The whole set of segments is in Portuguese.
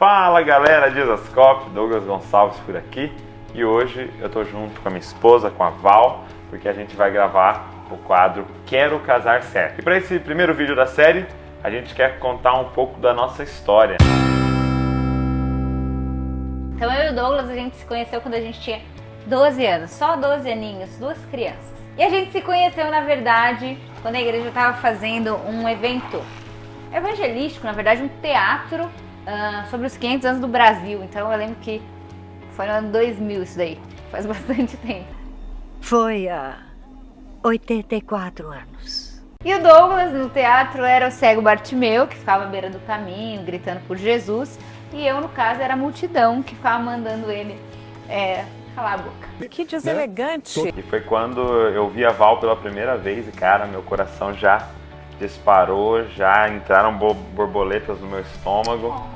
Fala galera, Dizascope, Douglas Gonçalves por aqui e hoje eu tô junto com a minha esposa, com a Val, porque a gente vai gravar o quadro Quero Casar Certo. E para esse primeiro vídeo da série, a gente quer contar um pouco da nossa história. Então eu e o Douglas, a gente se conheceu quando a gente tinha 12 anos, só 12 aninhos, duas crianças. E a gente se conheceu, na verdade, quando a igreja estava fazendo um evento evangelístico, na verdade um teatro sobre os 500 anos do Brasil. Então eu lembro que foi no ano 2000 isso daí, faz bastante tempo. Foi há 84 anos. E o Douglas no teatro era o cego Bartimeu, que ficava à beira do caminho, gritando por Jesus. E eu, no caso, era a multidão que ficava mandando ele calar a boca. Que deselegante. E foi quando eu vi a Val pela primeira vez e, cara, meu coração já disparou, já entraram borboletas no meu estômago.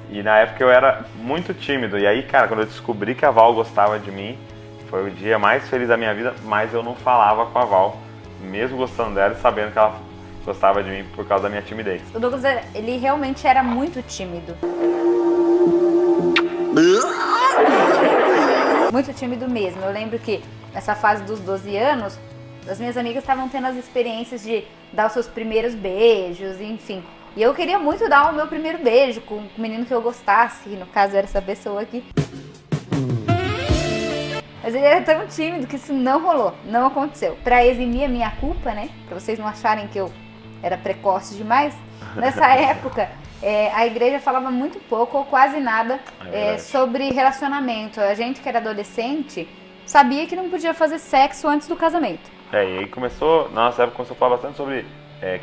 E na época eu era muito tímido. E aí, cara, quando eu descobri que a Val gostava de mim, foi o dia mais feliz da minha vida, mas eu não falava com a Val, mesmo gostando dela e sabendo que ela gostava de mim por causa da minha timidez. O Douglas, ele realmente era muito tímido. Muito tímido mesmo. Eu lembro que nessa fase dos 12 anos, as minhas amigas estavam tendo as experiências de dar os seus primeiros beijos, enfim. E eu queria muito dar o meu primeiro beijo com o menino que eu gostasse, no caso era essa pessoa aqui. Mas ele era tão tímido que isso não rolou, não aconteceu. Pra eximir a minha culpa, né, pra vocês não acharem que eu era precoce demais, nessa época a igreja falava muito pouco ou quase nada sobre relacionamento. A gente que era adolescente sabia que não podia fazer sexo antes do casamento. E aí começou, na nossa época começou a falar bastante sobre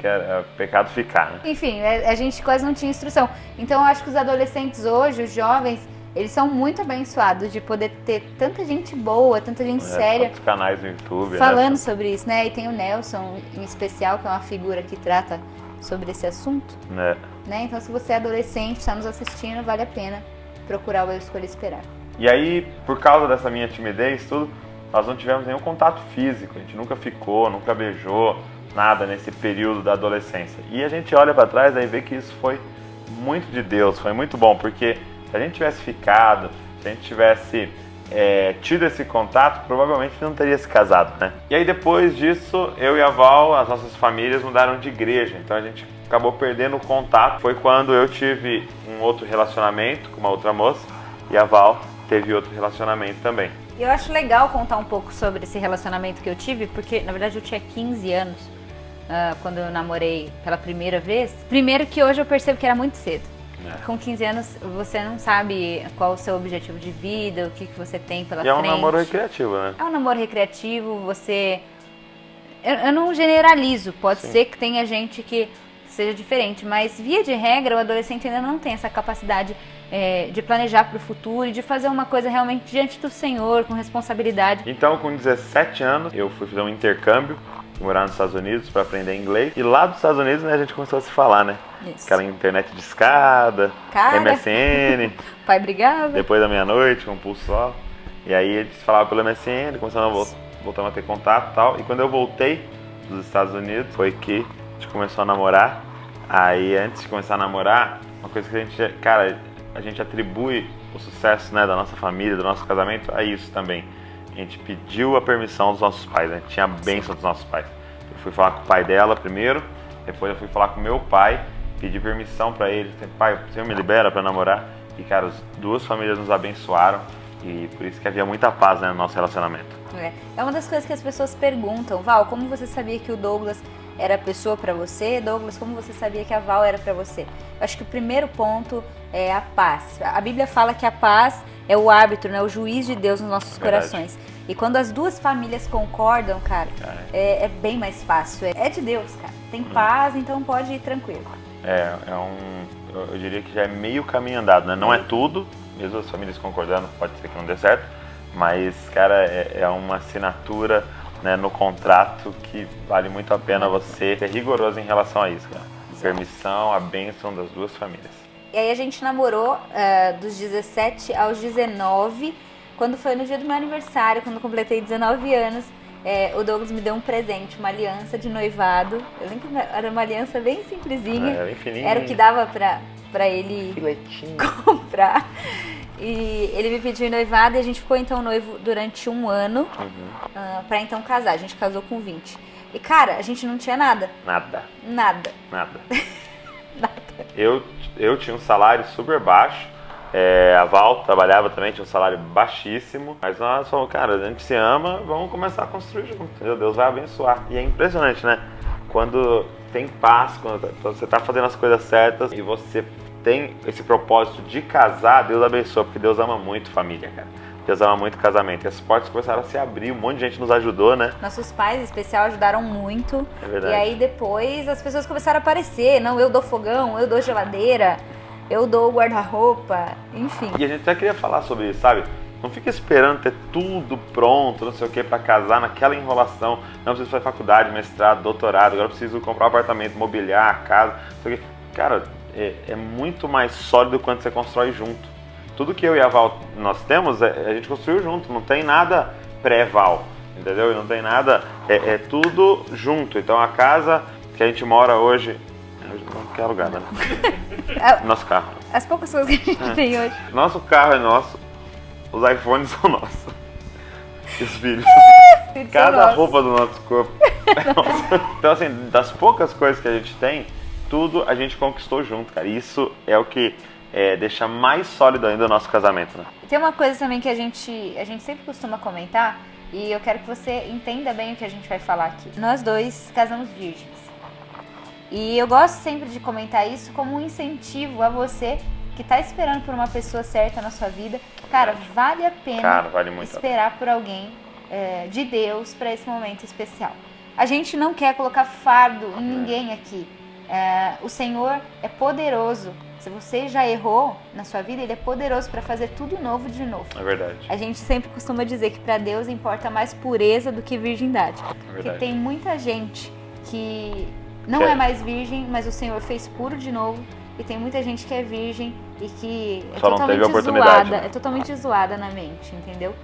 que era pecado ficar, né? Enfim, a gente quase não tinha instrução. Então eu acho que os adolescentes hoje, os jovens, eles são muito abençoados de poder ter tanta gente boa, tanta gente séria. Tantos canais no YouTube, falando sobre isso, né? E tem o Nelson, em especial, que é uma figura que trata sobre esse assunto. Né? Então, se você é adolescente, está nos assistindo, vale a pena procurar o Eu Escolhi Esperar. E aí, por causa dessa minha timidez, tudo, nós não tivemos nenhum contato físico. A gente nunca ficou, nunca beijou, nada nesse período da adolescência. E a gente olha para trás e vê que isso foi muito de Deus, foi muito bom, porque se a gente tivesse ficado, se a gente tivesse tido esse contato, provavelmente não teria se casado, né? E aí depois disso, eu e a Val, as nossas famílias mudaram de igreja, então a gente acabou perdendo o contato. Foi quando eu tive um outro relacionamento com uma outra moça e a Val teve outro relacionamento também. E eu acho legal contar um pouco sobre esse relacionamento que eu tive, porque na verdade eu tinha 15 anos quando eu namorei pela primeira vez. Primeiro que hoje eu percebo que era muito cedo. Com 15 anos você não sabe qual o seu objetivo de vida, o que você tem pela frente. E é um namoro recreativo, né? É um namoro recreativo, eu não generalizo, pode ser que tenha gente que seja diferente, mas via de regra o adolescente ainda não tem essa capacidade de planejar para o futuro e de fazer uma coisa realmente diante do Senhor, com responsabilidade. Então, com 17 anos, eu fui fazer um intercâmbio, morar nos Estados Unidos para aprender inglês. E lá dos Estados Unidos, né, a gente começou a se falar, né? Isso. Aquela internet de escada, MSN. Pai brigava. Depois da meia-noite, com um pulso só. E aí eles falavam pelo MSN, voltamos a ter contato e tal. E quando eu voltei dos Estados Unidos, foi que a gente começou a namorar. Aí antes de começar a namorar, uma coisa que a gente atribui o sucesso, né, da nossa família, do nosso casamento a isso também. A gente pediu a permissão dos nossos pais, né? Tinha a bênção dos nossos pais. Eu fui falar com o pai dela primeiro, depois eu fui falar com meu pai, pedi permissão pra ele. Pai, o senhor me libera pra namorar? E, cara, as duas famílias nos abençoaram e por isso que havia muita paz, né, no nosso relacionamento. É uma das coisas que as pessoas perguntam. Val, como você sabia que o Douglas era a pessoa pra você? Douglas, como você sabia que a Val era pra você? Eu acho que o primeiro ponto é a paz. A Bíblia fala que a paz é o árbitro, né, o juiz de Deus nos nossos corações. E quando as duas famílias concordam, cara, é bem mais fácil. É de Deus, cara. Tem paz, então pode ir tranquilo. Eu diria que já é meio caminho andado, né? Não é tudo, mesmo as famílias concordando, pode ser que não dê certo, mas, cara, é uma assinatura, né, no contrato que vale muito a pena você ser rigoroso em relação a isso, cara. Permissão, a bênção das duas famílias. E aí a gente namorou dos 17 aos 19, quando foi no dia do meu aniversário, quando eu completei 19 anos, o Douglas me deu um presente, uma aliança de noivado. Eu lembro que era uma aliança bem simplesinha. Bem fininha. Era o que dava pra pra ele Filetinho. comprar. E ele me pediu em noivado e a gente ficou então noivo durante 1 ano pra então casar. A gente casou com 20. E cara, a gente não tinha nada. Nada. Nada. Eu tinha um salário super baixo. A Val trabalhava também, tinha um salário baixíssimo. Mas nós falamos, cara, a gente se ama, vamos começar a construir junto. Entendeu? Deus vai abençoar. E é impressionante, né? Quando tem paz, quando você tá fazendo as coisas certas e você tem esse propósito de casar, Deus abençoa, porque Deus ama muito família, cara. Deus ama muito casamento. E as portas começaram a se abrir, um monte de gente nos ajudou, né? Nossos pais, em especial, ajudaram muito. É verdade. E aí depois as pessoas começaram a aparecer. Não, eu dou fogão, eu dou geladeira, eu dou guarda-roupa, enfim. E a gente até queria falar sobre isso, sabe? Não fica esperando ter tudo pronto, não sei o que, pra casar naquela enrolação. Não, preciso fazer faculdade, mestrado, doutorado, agora preciso comprar um apartamento, mobiliar a casa, não sei o que. Cara, é muito mais sólido quando você constrói junto. Tudo que eu e a Val nós temos, a gente construiu junto, não tem nada pré-Val, entendeu? E não tem nada, é tudo junto. Então a casa que a gente mora hoje não quer lugar, né? Nosso carro. As poucas coisas que a gente tem hoje. Nosso carro é nosso, os iPhones são nossos. E os filhos. Cada roupa do nosso corpo é nossa. Então assim, das poucas coisas que a gente tem, tudo a gente conquistou junto, cara. Isso é o que deixa mais sólido ainda o nosso casamento, né? Tem uma coisa também que a gente sempre costuma comentar, e eu quero que você entenda bem o que a gente vai falar aqui. Nós dois casamos virgens. E eu gosto sempre de comentar isso como um incentivo a você que está esperando por uma pessoa certa na sua vida. Cara, vale a pena vale muito esperar por alguém de Deus para esse momento especial. A gente não quer colocar fardo em ninguém aqui. O Senhor é poderoso. Se você já errou na sua vida, Ele é poderoso para fazer tudo novo de novo. É verdade. A gente sempre costuma dizer que para Deus importa mais pureza do que virgindade. Porque tem muita gente que não é mais virgem, mas o Senhor fez puro de novo. E tem muita gente que é virgem e que é totalmente zoada. Né? É totalmente zoada na mente, entendeu?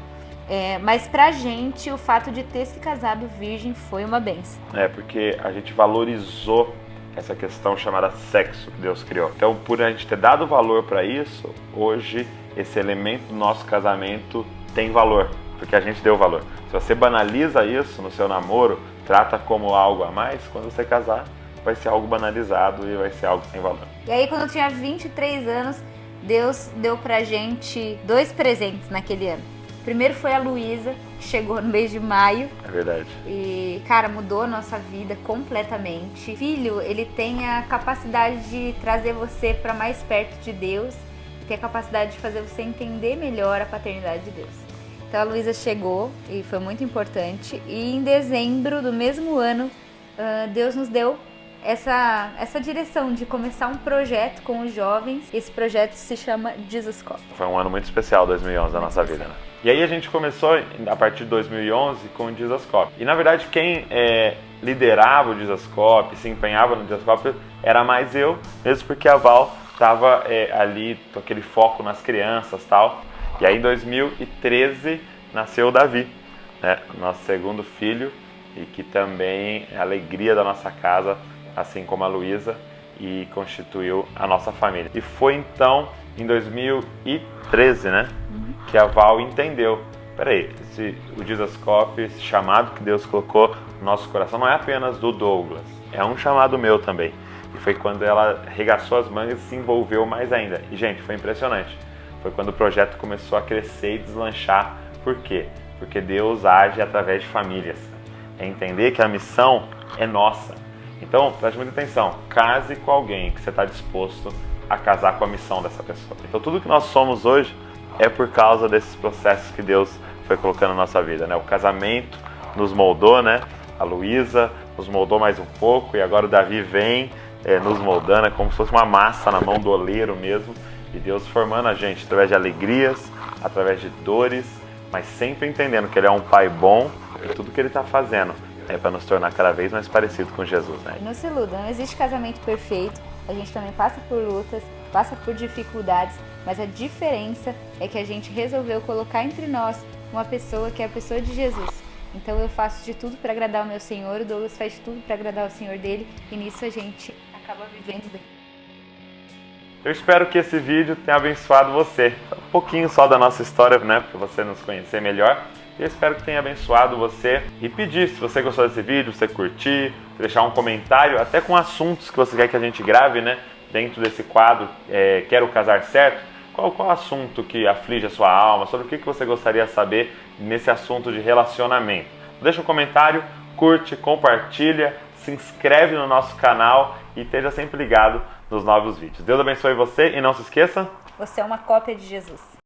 Mas pra gente, o fato de ter se casado virgem foi uma bênção. Porque a gente valorizou essa questão chamada sexo que Deus criou. Então, por a gente ter dado valor para isso, hoje esse elemento do nosso casamento tem valor, porque a gente deu valor. Se você banaliza isso no seu namoro, trata como algo a mais, quando você casar, vai ser algo banalizado e vai ser algo sem valor. E aí, quando eu tinha 23 anos, Deus deu pra gente 2 presentes naquele ano. Primeiro foi a Luísa, que chegou no mês de maio. É verdade. E, cara, mudou a nossa vida completamente. Filho, ele tem a capacidade de trazer você para mais perto de Deus. Tem a capacidade de fazer você entender melhor a paternidade de Deus. Então a Luísa chegou e foi muito importante. E em dezembro do mesmo ano, Deus nos deu essa direção de começar um projeto com os jovens. Esse projeto se chama Jesus Cop. Foi um ano muito especial, 2011, da nossa vida, né? E aí a gente começou, a partir de 2011, com o Jesus Cop. E na verdade quem liderava o Jesus Cop, se empenhava no Jesus Cop, era mais eu, mesmo porque a Val estava ali com aquele foco nas crianças e tal. E aí em 2013 nasceu o Davi, né? Nosso segundo filho, e que também é a alegria da nossa casa, assim como a Luísa, e constituiu a nossa família. E foi então, em 2013, né, que a Val entendeu, peraí, o Jesus Cop, esse chamado que Deus colocou no nosso coração, não é apenas do Douglas, é um chamado meu também. E foi quando ela regaçou as mangas e se envolveu mais ainda. E, gente, foi impressionante. Foi quando o projeto começou a crescer e deslanchar. Por quê? Porque Deus age através de famílias. É entender que a missão é nossa. Então, preste muita atenção. Case com alguém que você está disposto a casar com a missão dessa pessoa. Então, tudo que nós somos hoje é por causa desses processos que Deus foi colocando na nossa vida, né? O casamento nos moldou, né? A Luísa nos moldou mais um pouco e agora o Davi vem nos moldando, é como se fosse uma massa na mão do oleiro mesmo. E Deus formando a gente através de alegrias, através de dores, mas sempre entendendo que Ele é um Pai bom e tudo que Ele está fazendo é para nos tornar cada vez mais parecido com Jesus, né? Não se iluda, não existe casamento perfeito. A gente também passa por lutas, passa por dificuldades, mas a diferença é que a gente resolveu colocar entre nós uma pessoa que é a pessoa de Jesus. Então eu faço de tudo para agradar o meu Senhor, o Douglas faz de tudo para agradar o Senhor dele, e nisso a gente acaba vivendo bem. Eu espero que esse vídeo tenha abençoado você. Um pouquinho só da nossa história, né? Para você nos conhecer melhor. Eu espero que tenha abençoado você. E pedir, se você gostou desse vídeo, você curtir, deixar um comentário, até com assuntos que você quer que a gente grave, né? Dentro desse quadro, Quero Casar Certo. Qual assunto que aflige a sua alma? Sobre o que você gostaria de saber nesse assunto de relacionamento? Deixa um comentário, curte, compartilha, se inscreve no nosso canal e esteja sempre ligado nos novos vídeos. Deus abençoe você e não se esqueça... Você é uma cópia de Jesus.